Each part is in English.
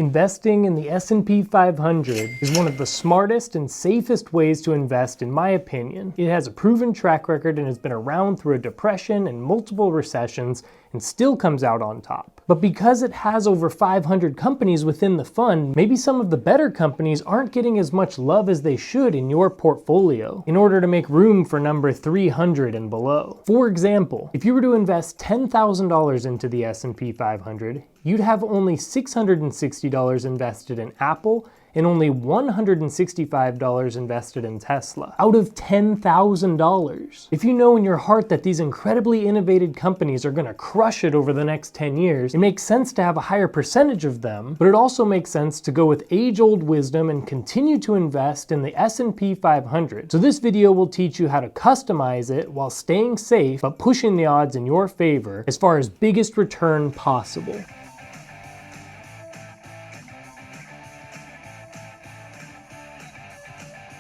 Investing in the S&P 500 is one of the smartest and safest ways to invest in my opinion. It has a proven track record and has been around through a depression and multiple recessions and still comes out on top. But because it has over 500 companies within the fund, maybe some of the better companies aren't getting as much love as they should in your portfolio in order to make room for number 300 and below. For example, if you were to invest $10,000 into the S&P 500, you'd have only $660 invested in Apple and only $165 invested in Tesla, out of $10,000. If you know in your heart that these incredibly innovative companies are gonna crush it over the next 10 years, it makes sense to have a higher percentage of them, but it also makes sense to go with age-old wisdom and continue to invest in the S&P 500. So this video will teach you how to customize it while staying safe, but pushing the odds in your favor as far as biggest return possible.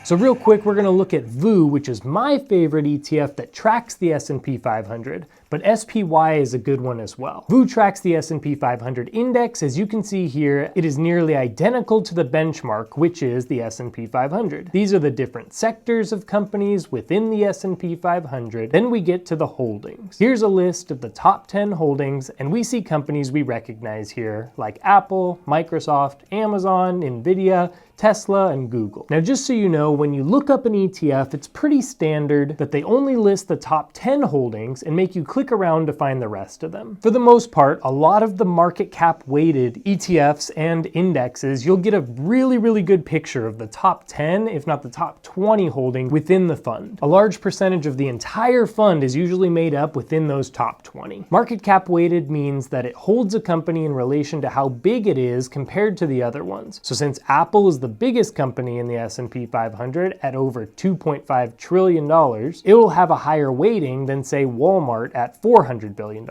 So real quick, we're gonna look at VOO, which is my favorite ETF that tracks the S&P 500, but SPY is a good one as well. VOO tracks the S&P 500 index. As you can see here, it is nearly identical to the benchmark, which is the S&P 500. These are the different sectors of companies within the S&P 500. Then we get to the holdings. Here's a list of the top 10 holdings, and we see companies we recognize here, like Apple, Microsoft, Amazon, Nvidia, Tesla, and Google. Now, just so you know, when you look up an ETF, it's pretty standard that they only list the top 10 holdings and make you click around to find the rest of them. For the most part, a lot of the market cap weighted ETFs and indexes, you'll get a really good picture of the top 10, if not the top 20 holdings within the fund. A large percentage of the entire fund is usually made up within those top 20. Market cap weighted means that it holds a company in relation to how big it is compared to the other ones. So since Apple is the biggest company in the S&P 500 at over $2.5 trillion, it will have a higher weighting than, say, Walmart at $400 billion,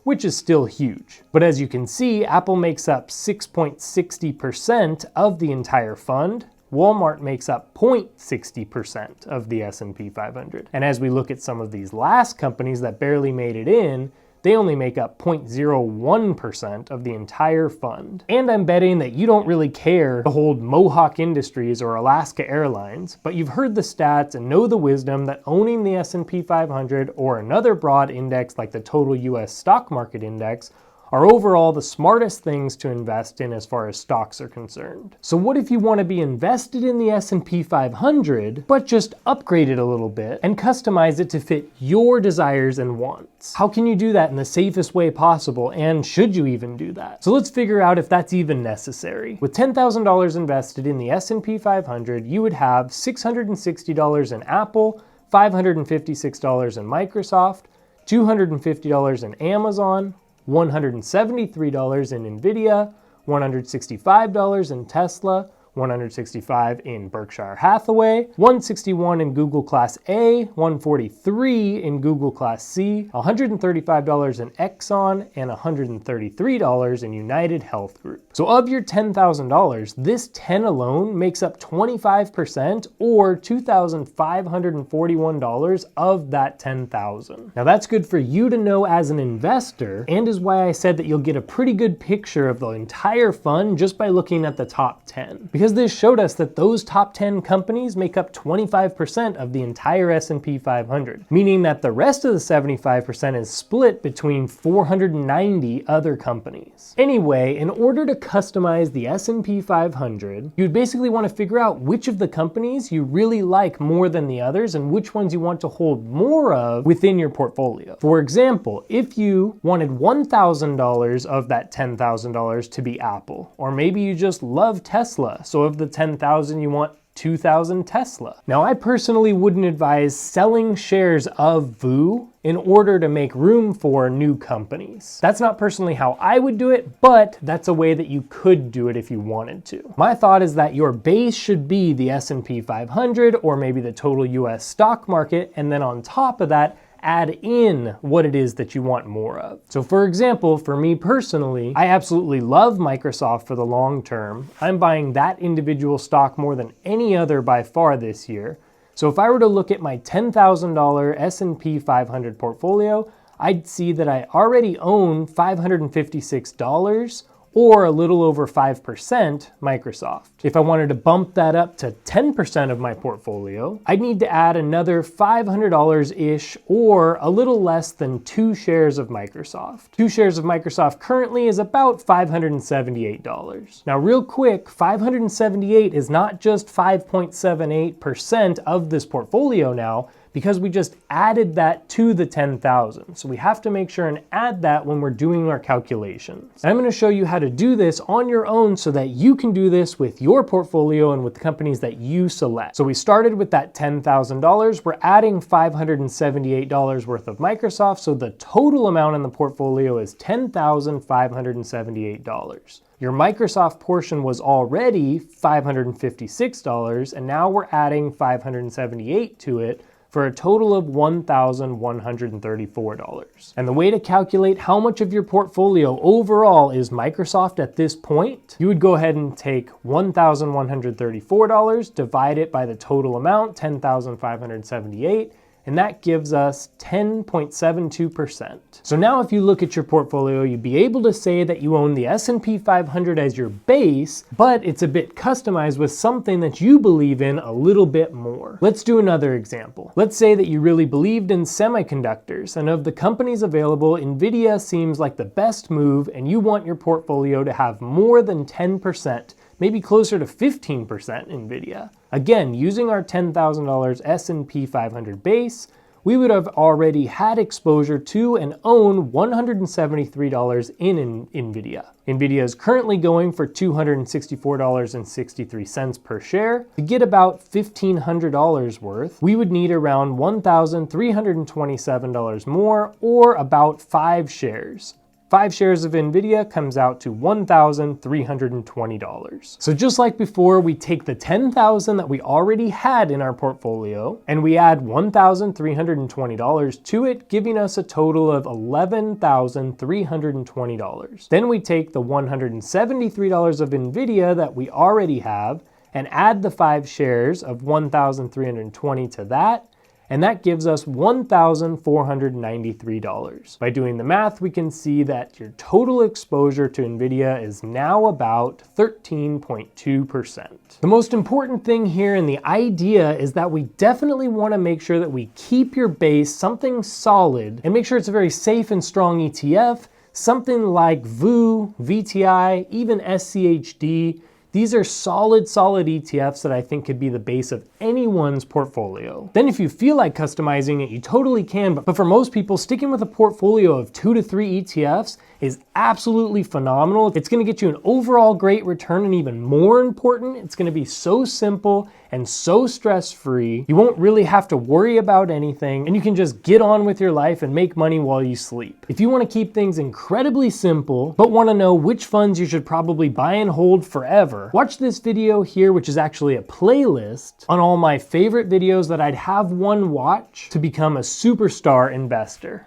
which is still huge. But as you can see, Apple makes up 6.60% of the entire fund. Walmart makes up 0.60% of the S&P 500. And as we look at some of these last companies that barely made it in, they only make up 0.01% of the entire fund. And I'm betting that you don't really care to hold Mohawk Industries or Alaska Airlines, but you've heard the stats and know the wisdom that owning the S&P 500 or another broad index like the total US stock market index are overall the smartest things to invest in as far as stocks are concerned. So what if you want to be invested in the S&P 500, but just upgrade it a little bit and customize it to fit your desires and wants? How can you do that in the safest way possible, and should you even do that? So let's figure out if that's even necessary. With $10,000 invested in the S&P 500, you would have $660 in Apple, $556 in Microsoft, $250 in Amazon, $173 in Nvidia, $165 in Tesla, $165 in Berkshire Hathaway, $161 in Google Class A, $143 in Google Class C, $135 in Exxon, and $133 in United Health Group. So of your $10,000, this 10 alone makes up 25% or $2,541 of that $10,000. Now that's good for you to know as an investor, and is why I said that you'll get a pretty good picture of the entire fund just by looking at the top 10. Because this showed us that those top 10 companies make up 25% of the entire S&P 500, meaning that the rest of the 75% is split between 490 other companies. Anyway, in order to customize the S&P 500, you'd basically want to figure out which of the companies you really like more than the others and which ones you want to hold more of within your portfolio. For example, if you wanted $1,000 of that $10,000 to be Apple, or maybe you just love Tesla, so of the 10,000 you want 2,000 Tesla. Now, I personally wouldn't advise selling shares of VOO in order to make room for new companies. That's not personally how I would do it, but that's a way that you could do it if you wanted to. My thought is that your base should be the S&P 500 or maybe the total US stock market, and then on top of that, add in what it is that you want more of. So for example, for me personally, I absolutely love Microsoft for the long term. I'm buying that individual stock more than any other by far this year. So if I were to look at my $10,000 S&P 500 portfolio, I'd see that I already own $556 or a little over 5% Microsoft. If I wanted to bump that up to 10% of my portfolio, I'd need to add another $500-ish or a little less than 2 shares of Microsoft. 2 shares of Microsoft currently is about $578. Now real quick, 578 is not just 5.78% of this portfolio now, because we just added that to the 10,000. So we have to make sure and add that when we're doing our calculations. And I'm going to show you how to do this on your own so that you can do this with your portfolio and with the companies that you select. So we started with that $10,000. We're adding $578 worth of Microsoft. So the total amount in the portfolio is $10,578. Your Microsoft portion was already $556, and now we're adding $578 to it, for a total of $1,134. And the way to calculate how much of your portfolio overall is Microsoft at this point, you would go ahead and take $1,134, divide it by the total amount, $10,578, and that gives us 10.72%. So now if you look at your portfolio, you'd be able to say that you own the S&P 500 as your base, but it's a bit customized with something that you believe in a little bit more. Let's do another example. Let's say that you really believed in semiconductors, and of the companies available, NVIDIA seems like the best move, and you want your portfolio to have more than 10%, maybe closer to 15% NVIDIA. Again, using our $10,000 S&P 500 base, we would have already had exposure to and own $173 in NVIDIA. NVIDIA is currently going for $264.63 per share. To get about $1,500 worth, we would need around $1,327 more, or about 5 shares. 5 shares of NVIDIA comes out to $1,320. So just like before, we take the $10,000 that we already had in our portfolio and we add $1,320 to it, giving us a total of $11,320. Then we take the $173 of NVIDIA that we already have and add the 5 shares of $1,320 to that, and that gives us $1,493. By doing the math, we can see that your total exposure to NVIDIA is now about 13.2%. The most important thing here and the idea is that we definitely want to make sure that we keep your base something solid and make sure it's a very safe and strong ETF, something like VU, VTI, even SCHD. These are solid ETFs that I think could be the base of anyone's portfolio. Then if you feel like customizing it, you totally can, but for most people, sticking with a portfolio of 2 to 3 ETFs is absolutely phenomenal. It's gonna get you an overall great return, and even more important, it's gonna be so simple and so stress-free. You won't really have to worry about anything, and you can just get on with your life and make money while you sleep. If you wanna keep things incredibly simple, but wanna know which funds you should probably buy and hold forever, watch this video here, which is actually a playlist on all my favorite videos that I'd have one watch to become a superstar investor.